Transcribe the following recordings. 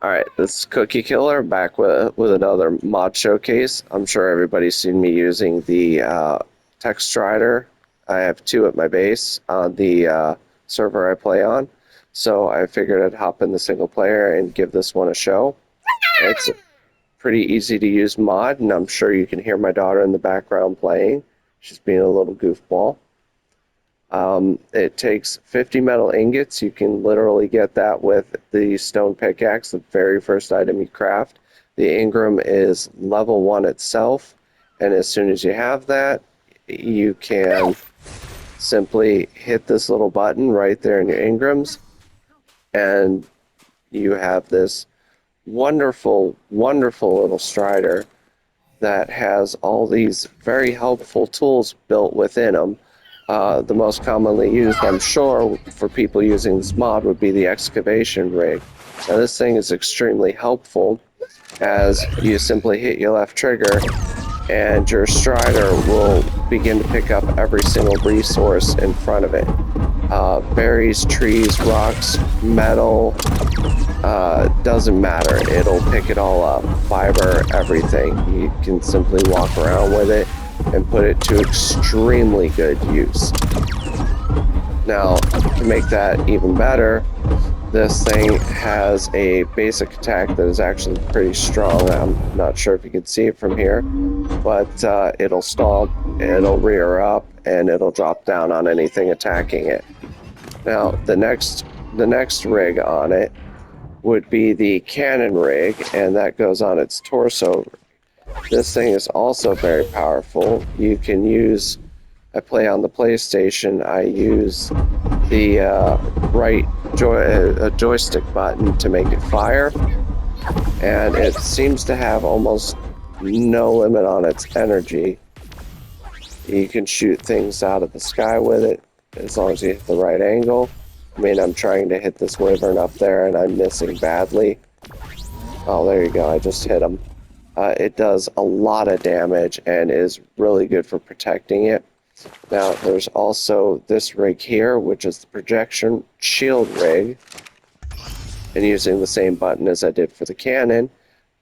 Alright, this is Cookie Killer back with another mod showcase. I'm sure everybody's seen me using the Tek Strider. I have two at my base on the server I play on. So I figured I'd hop in the single player and give this one a show. It's a pretty easy to use mod, and I'm sure you can hear my daughter in the background playing. She's being a little goofball. It takes 50 metal ingots. You can literally get that with the stone pickaxe, the very first item you craft. The Ingram is level 1 itself, and as soon as you have that, you can simply hit this little button right there in your Ingrams, and you have this wonderful, wonderful little Strider that has all these very helpful tools built within them. The most commonly used, I'm sure, for people using this mod would be the Excavation rig. Now this thing is extremely helpful as you simply hit your left trigger and your Strider will begin to pick up every single resource in front of it. Berries, trees, rocks, metal, doesn't matter. It'll pick it all up. Fiber, everything. You can simply walk around with it and put it to extremely good use. Now, to make that even better, this thing has a basic attack that is actually pretty strong. I'm not sure if you can see it from here, but it'll stomp, it'll rear up, and it'll drop down on anything attacking it. Now, the next rig on it would be the cannon rig, and that goes on its torso. This thing is also very powerful. You can use, I play on the PlayStation, I use the joystick button to make it fire, and it seems to have almost no limit on its energy. You can shoot things out of the sky with it, as long as you hit the right angle. I mean, I'm trying to hit this wyvern up there, and I'm missing badly. Oh, there you go, I just hit him. It does a lot of damage and is really good for protecting it. Now, there's also this rig here, which is the projection shield rig. And using the same button as I did for the cannon,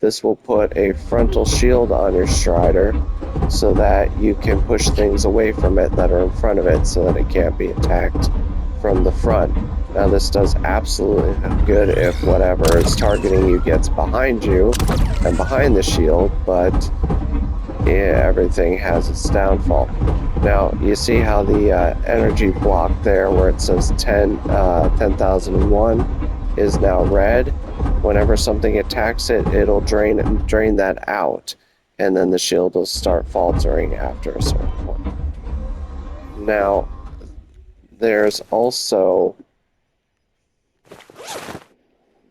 this will put a frontal shield on your Strider so that you can push things away from it that are in front of it so that it can't be attacked from the front. Now this does absolutely good if whatever is targeting you gets behind you and behind the shield, but yeah, everything has its downfall. Now you see how the energy block there where it says 10,001 is now red. Whenever something attacks it, it'll drain that out, and then the shield will start faltering after a certain point. Now there's also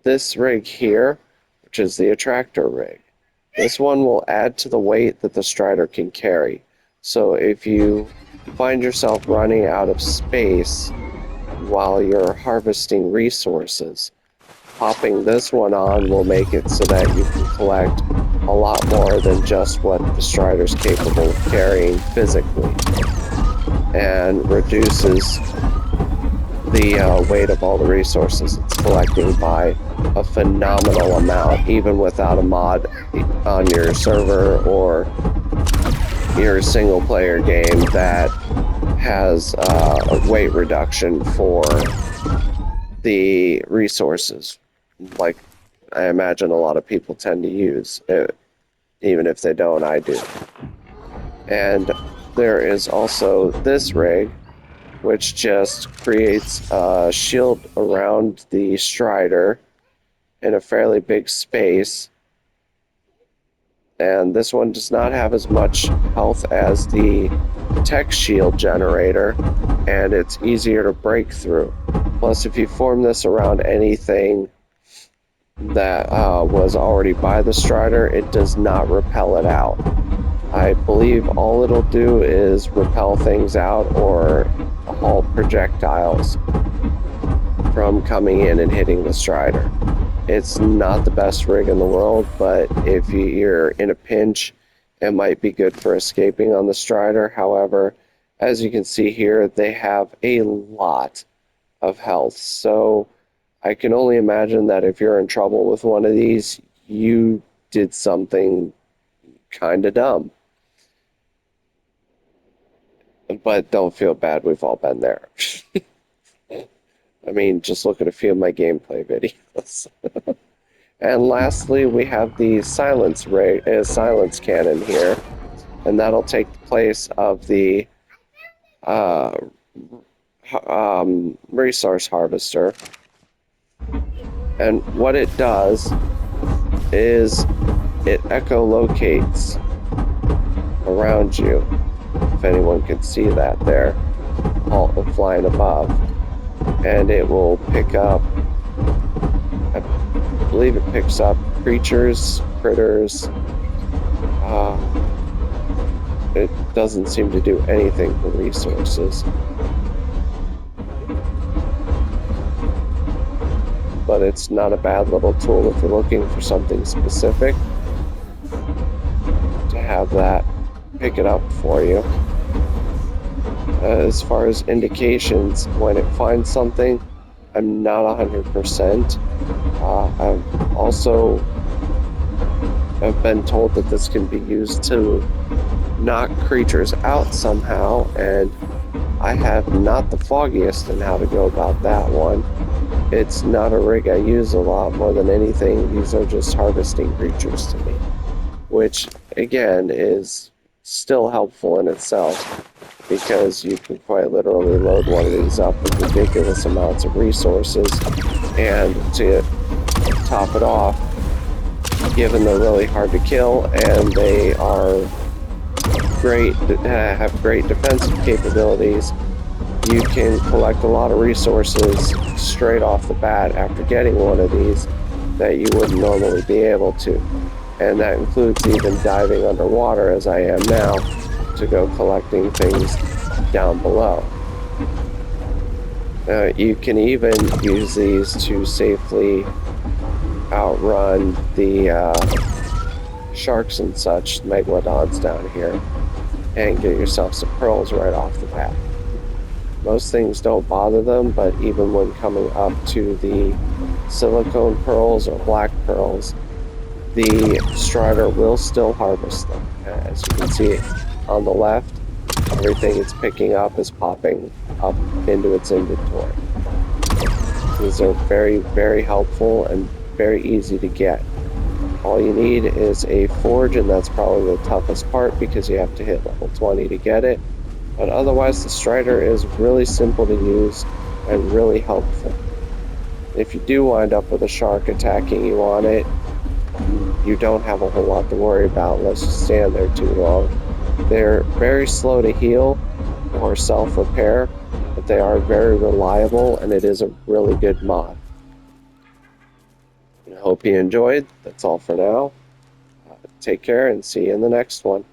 this rig here, which is the attractor rig. This one will add to the weight that the Strider can carry. So if you find yourself running out of space while you're harvesting resources, popping this one on will make it so that you can collect a lot more than just what the Strider's capable of carrying physically, and reduces the weight of all the resources it's collecting by a phenomenal amount, even without a mod on your server or your single player game that has a weight reduction for the resources, like I imagine a lot of people tend to use. Even if they don't, I do. And there is also this rig, which just creates a shield around the Strider in a fairly big space. And this one does not have as much health as the Tek shield generator, and it's easier to break through. Plus, if you form this around anything that was already by the Strider, it does not repel it out. I believe all it'll do is repel things out or halt projectiles from coming in and hitting the Strider. It's not the best rig in the world, but if you're in a pinch, it might be good for escaping on the Strider. However, as you can see here, they have a lot of health. So I can only imagine that if you're in trouble with one of these, you did something kind of dumb. But don't feel bad, we've all been there. I mean, just look at a few of my gameplay videos. And lastly, we have the silence cannon here, and that'll take the place of the uh, resource harvester. And what it does is it echolocates around you, if anyone can see that there, all flying above, and it will pick up, I believe it picks up critters. It doesn't seem to do anything for resources, but it's not a bad little tool if you're looking for something specific to have that pick it up for you. As far as indications, when it finds something, I'm not 100%. I've also been told that this can be used to knock creatures out somehow, and I have not the foggiest in how to go about that one. It's not a rig I use a lot. More than anything, these are just harvesting creatures to me, which again is still helpful in itself, because you can quite literally load one of these up with ridiculous amounts of resources, and to top it off, given they're really hard to kill and they are great, have great defensive capabilities, you can collect a lot of resources straight off the bat after getting one of these that you wouldn't normally be able to. And that includes even diving underwater, as I am now, to go collecting things down below. You can even use these to safely outrun the sharks and such, megalodons down here, and get yourself some pearls right off the bat. Most things don't bother them, but even when coming up to the silicone pearls or black pearls, the Strider will still harvest them. As you can see on the left, everything it's picking up is popping up into its inventory. These are very, very helpful and very easy to get. All you need is a forge, and that's probably the toughest part because you have to hit level 20 to get it. But otherwise, the Strider is really simple to use and really helpful. If you do wind up with a shark attacking you on it, you don't have a whole lot to worry about unless you stand there too long. They're very slow to heal or self-repair, but they are very reliable, and it is a really good mod. I hope you enjoyed. That's all for now. Take care and see you in the next one.